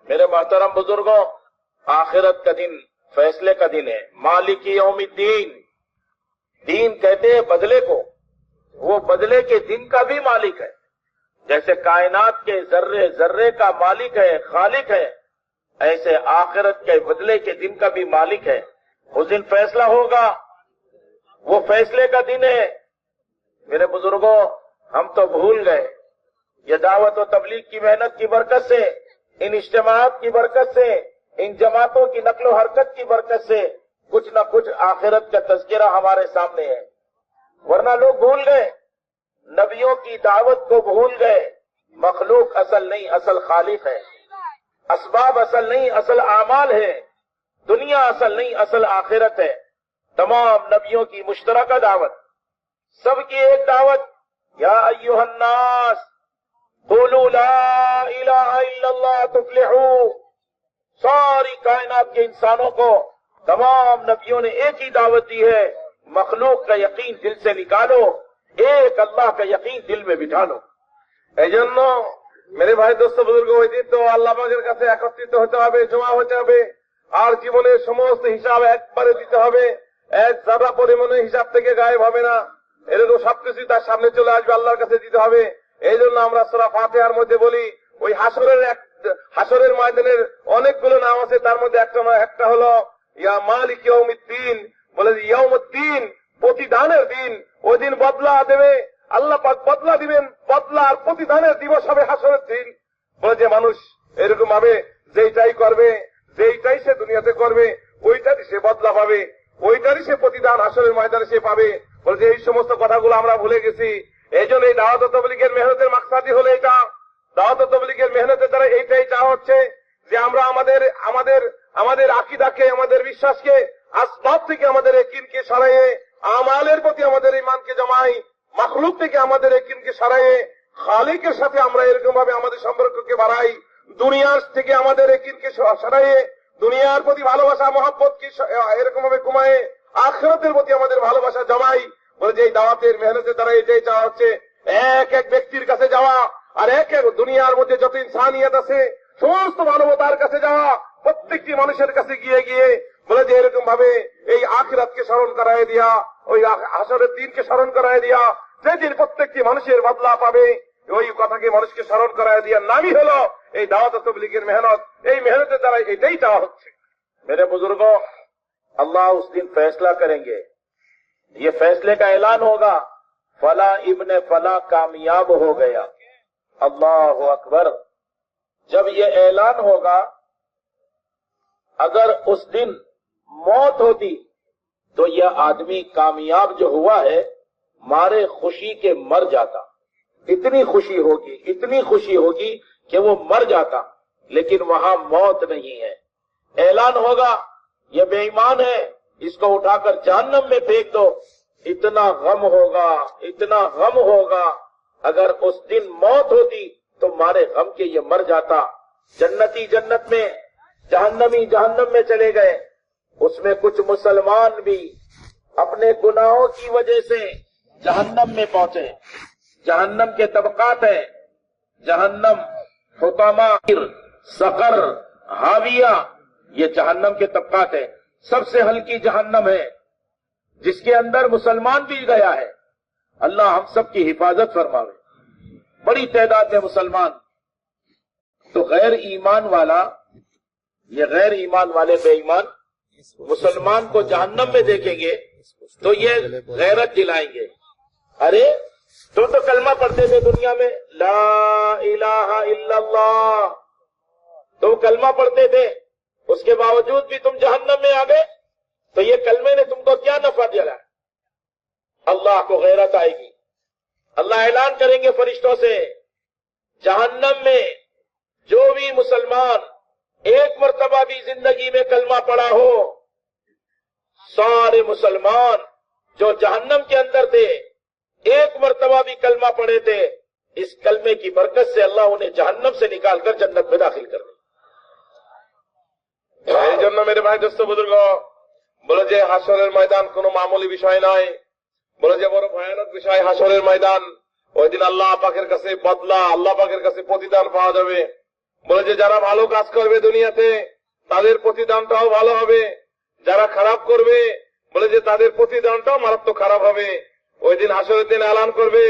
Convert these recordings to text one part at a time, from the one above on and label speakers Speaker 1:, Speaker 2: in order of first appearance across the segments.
Speaker 1: मेरे मोहतरम बुजुर्गों, आखिरत का दिन फैसले का दिन है। मालिक यौमिद्दीन, दीन कहते हैं बदले को, वो बदले के दिन का भी मालिक है। जैसे कायनात के जर्रे जर्रे का मालिक है, खालिक है, ऐसे आखिरत के बदले के दिन का भी मालिक है। उस दिन फैसला होगा, वो फैसले का दिन है। मेरे बुजुर्गों, हम तो भूल गए, ये दावत और तबलीग की मेहनत की बरकत से, इन इज्तिमाअत की बरकत से, इन जमातों की नक्लो हरकत की बरकत से कुछ न कुछ आखिरत का तज़किरा हमारे सामने है। वरना लोग भूल गए, नबियों की दावत को भूल गए। मखलूक असल नहीं, असल खालिक है। असबाब असल नहीं, असल आमाल है। दुनिया असल नहीं, असल आखिरत है। तमाम नबियों की मुश्तरका दावत, सबकी एक दावत, या अय्युहन्नास क़ुलू ला इलाहा इल्लल्लाह तुफ्लिहू। सारी कायनात के इंसानों को तमाम नबियों ने एक ही दावत दी है, मखलूक का यकीन दिल से निकालो, एक अल्लाह का यकीन दिल में बिठा लो। এজন্য मेरे भाई दोस्त बुजुर्ग, ওই দিন তো আল্লাহ পাকের কাছে একত্রিত হতে হবে, জমা হতে হবে, আর জীবনের সমস্ত হিসাব একবারে দিতে হবে। এক যারা পরিমাণের হিসাব থেকে গায়েব হবে না, এরকম সবকিছু তার সামনে চলে আসবে, আল্লাহর কাছে দিতে হবে। এই জন্য আমরা সূরা ফাতিহার মধ্যে বলি, ওই হাসরের ময়দানের অনেকগুলো নাম আছে, তার মধ্যে একটা হলো ইয়া মালিক ইয়াউমিদ্দিন। বলে ইয়াউমুদ্দিন, প্রতিদানের দিন। ওই দিন বদলা দেবে আল্লাহ পাক, বদলা দিবেন, বদলা আর প্রতিদানের দিবস হবে হাসরের দিন। বলে যে মানুষ এরকম ভাবে যেইটাই করবে, যেইটাই সে দুনিয়াতে করবে, ওইটারই সে বদলা পাবে, ওইটারই সে প্রতিদান হাসরের ময়দানে সে পাবে। বলে যে এই সমস্ত কথাগুলো আমরা ভুলে গেছি। এই জন্য এই দাওয়াত ও তাবলীগের মেহনতের মাকসাদই হলো এটা। দাওয়াত ও তাবলীগের মেহনতের দ্বারা এইটাই চাওয়া হচ্ছে যে আমরা আমাদের আকীদাকে, আমাদের বিশ্বাসকে, আসবাব থেকে আমাদের ইয়াকিনকে সরাইয়ে আমালের প্রতি আমাদের ঈমানকে জমাই, মাখলুক থেকে আমাদের ইয়াকিনকে সরাইয়ে খালিকের সাথে আমরা এরকম ভাবে আমাদের সম্পর্ককে বাড়াই। দুনিয়ার থেকে আমাদের ইয়াকিনকে সরাইয়ে দুনিয়ার প্রতি ভালোবাসা মহব্বতকে এরকম ভাবে কমায়ে আখিরাতের প্রতি আমাদের ভালোবাসা জমাই। বলে যে এই দাওয়াতের মেহনতের দ্বারা এটাই চাওয়া হচ্ছে, এক এক ব্যক্তির কাছে যাওয়া, আর এক এক দুনিয়ার মধ্যে যত ইনসানিয়ত আছে সমস্ত মানবতার কাছে যাওয়া, প্রত্যেকটি মানুষের কাছে গিয়ে গিয়ে বলে যে এরকম ভাবে এই আখিরাতকে স্মরণ করায় দিয়া, ওই হাসরের দিনকে স্মরণ করায় দিয়া, যেদিন প্রত্যেকটি মানুষের বদলা পাবে, ওই কথাকে মানুষকে স্মরণ করায় দিয়া নামই হলো এই দাওয়াত ও তাবলীগের মেহনত। এই মেহনতের দ্বারা এটাই চাওয়া হচ্ছে। मेरे बुजुर्गों, अल्लाह उस दिन फैसला करेंगे, ये फैसले का ऐलान होगा, फला इब्ने फला कामयाब हो गया। अल्लाह अकबर। जब ये ऐलान होगा, अगर उस दिन मौत होती तो यह आदमी कामयाब जो हुआ है मारे खुशी के मर जाता। इतनी खुशी होगी, इतनी खुशी होगी कि वो मर जाता, लेकिन वहां मौत नहीं है। ऐलान होगा, ये बेईमान है, इसको उठाकर जहन्नम में फेंक दो। इतना गम होगा, इतना गम होगा। अगर उस दिन मौत होती तो मारे गम के ये मर जाता। जन्नती जन्नत में, जहन्नमी जहन्नम में चले गए। उसमें कुछ मुसलमान भी अपने गुनाहों की वजह से जहन्नम में पहुंचे। जहन्नम के तबकात है, जहन्नम, हुतमा, सकर, हाविया, ये जहन्नम के तबकात है। सबसे हल्की जहन्नम है जिसके अंदर मुसलमान भी गया है। अल्लाह हम सब की हिफाजत फरमावे। बड़ी तादाद में मुसलमान, तो गैर ईमान वाला, ये गैर ईमान वाले बेईमान मुसलमान को जहन्नम में देखेंगे तो ये गैरत दिलाएंगे, अरे तुम तो कलमा पढ़ते थे दुनिया में, ला इलाहा इल्लल्लाह, तुम कलमा पढ़ते थे, उसके बावजूद भी तुम जहन्नम में आ गए, तो ये कलमे ने तुमको क्या नफा दिया? अल्लाह को गैरत आएगी। अल्लाह ऐलान करेंगे फरिश्तों से, जहन्नम में जो भी मुसलमान एक मर्तबा भी जिंदगी में कलमा पढ़ा हो, सारे मुसलमान जो जहन्नम के अंदर थे, एक मर्तबा भी कलमा पढ़े थे, इस कलमे की बरकत से अल्लाह उन्हें जहन्नम से निकालकर जन्नत में दाखिल कर दे। এই জন্য মেরে ভাই দোস্ত বুজুর্গ, বলে যে হাসরের ময়দান কোনো মামুলি বিষয় নয়, বলে যে বড় ভয়ানক বিষয় হাসরের ময়দান। ওই দিন আল্লাহ পাকের কাছে বদলা, আল্লাহ পাকের কাছে প্রতিদান পাওয়া যাবে। বলে যে যারা ভালো কাজ করবে দুনিয়াতে তাদের প্রতিদানটাও ভালো হবে, যারা খারাপ করবে বলে যে তাদের প্রতিদানটাও মারাত্মক খারাপ হবে। ওই দিন হাসরের দিন এলান করবে,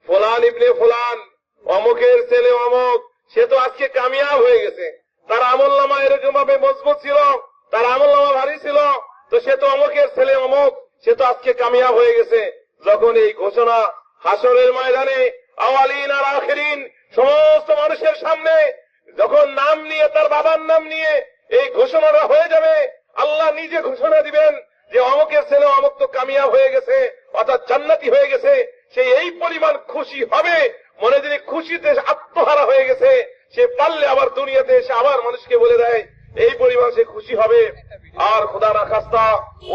Speaker 1: ফুলান ইবনে ফুলান, অমুকের ছেলে অমুক, সে তো আজকে কামিয়াব হয়ে গেছে, তার আমলনামা এরকম ভাবে মজবুত ছিল, তার আমলনামা ভারী ছিল, তো সে তো অমুকের ছেলে অমুক, সে তো আজকে কামিয়াব হয়ে গেছে। যখন এই ঘোষণা হাসরের ময়দানে আওয়ালিন আর আখিরিন সমস্ত মানুষের সামনে যখন নাম নিয়ে, তার বাবার নাম নিয়ে এই ঘোষণাটা হয়ে যাবে, আল্লাহ নিজে ঘোষণা দিবেন যে অমুকের ছেলে অমুক তো কামিয়াব হয়ে গেছে, অর্থাৎ জান্নাতি হয়ে গেছে। সে এই পরিমাণ খুশি হবে, মনে যদি খুশিতে আত্মহারা হয়ে গেছে, সে পারলে আবার দুনিয়াতে এসে আবার মানুষকে বলে দেয়, এই পরিমাণ সে খুশি হবে। আর খোদা না খাস্তা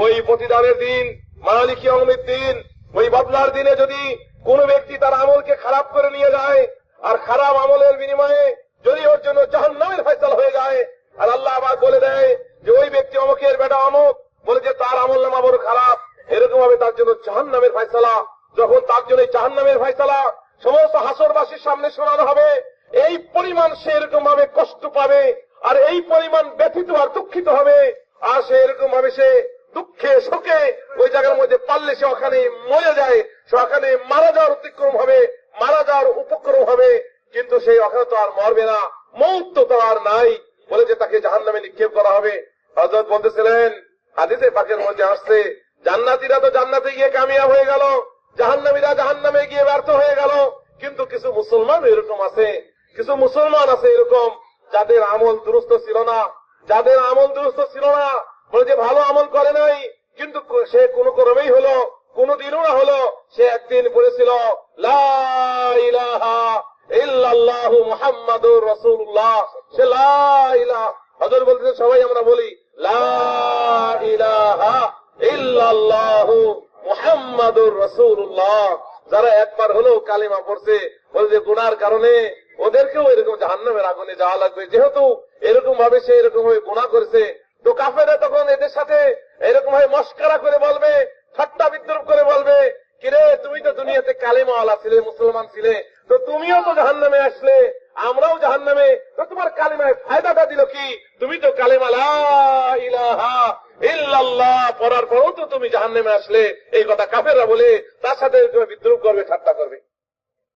Speaker 1: ওই প্রতিদানের দিন, মালিক ইয়াউমিদ্দিন, ওই বদলার দিনে যদি কোন ব্যক্তি তার আমলকে খারাপ করে নিয়ে যায়, আর খারাপ আমলের বিনিময়ে যদি ওর জন্য জাহান্নামের ফয়সালা হয়ে যায়, আর আল্লাহ আবার বলে দেয় যে ওই ব্যক্তি অমুকের বেটা অমুক, বলে যে তার আমলনামা বড় খারাপ, এরকম ভাবে তার জন্য জাহান্নামের ফয়সালা, যখন তার জন্য জাহান্নামের ফয়সালা সমস্ত হাসরবাসীর সামনে শোনানো হবে, এই পরিমাণ সে এরকম ভাবে কষ্ট পাবে, আর এই পরিমাণ ব্যথিত আর দুঃখিত হবে, আর সে এরকম ভাবে সে দুঃখে শোকে ওই জায়গার মধ্যে পারলে সে ওখানে মরে যায়, সে ওখানে মারা যাওয়ার অতিক্রম হবে, মারা যাওয়ার উপক্রম হবে, কিন্তু সেই ওখানে তো আর মরবে না, মৌত তো আর নাই, বলে যে তাকে জাহান্নামে নিক্ষেপ করা হবে। হযরত বলতেছিলেন, হাদিসে পাকের মধ্যে আসছে, জান্নাতীরা তো জান্নাতে গিয়ে কামিয়াব হয়ে গেল, জাহান্নামীরা জাহান্নামে গিয়ে ব্যর্থ হয়ে গেল। কিন্তু কিছু মুসলমান এরকম আছে, কিছু মুসলমান আছে এরকম, যাদের আমল দুরুস্ত ছিল না, যাদের আমল দুরুস্ত ছিল না, বলে যে ভালো আমল করে নাই, কিন্তু সে কোন ক্রমেই হলো, কোনদিনও না হলো, সে একদিন বলেছিল লা ইলাহা ইল্লাল্লাহু মুহাম্মাদুর রাসূলুল্লাহ, সে লা ইলাহা, হযরত বলতেন সবাই আমরা বলি লা ইলাহা ইল্লাল্লাহু মুহাম্মাদুর রাসূলুল্লাহ। যারা একবার হলো কালিমা পড়ছে, বলে যে গুনার কারণে ওদেরকেও এরকম জাহান্নামের আগুনে যাওয়া লাগবে, যেহেতু এরকম ভাবে সে এরকম ভাবে গুনাহ করেছে। তো কাফেররা তখন এদের সাথে এরকম ভাবে মস্করা করে বলবে, ঠাট্টা বিদ্রুপ করে বলবে, কিরে তুমি তো দুনিয়াতে কালিমাওয়ালা ছিলে, মুসলমান ছিলে, তো তুমিও তো জাহান্নামে আসলে, আমরাও জাহান্নামে, তো তোমার কালিমায় ফায়দাটা দিল কি? তুমি তো কালিমা লা ইলাহা ইল্লাল্লাহ পড়ার পরও তো তুমি জাহান্নামে আসলে। এই কথা কাফেররা বলে তার সাথে বিদ্রুপ করবে, ঠাট্টা করবে।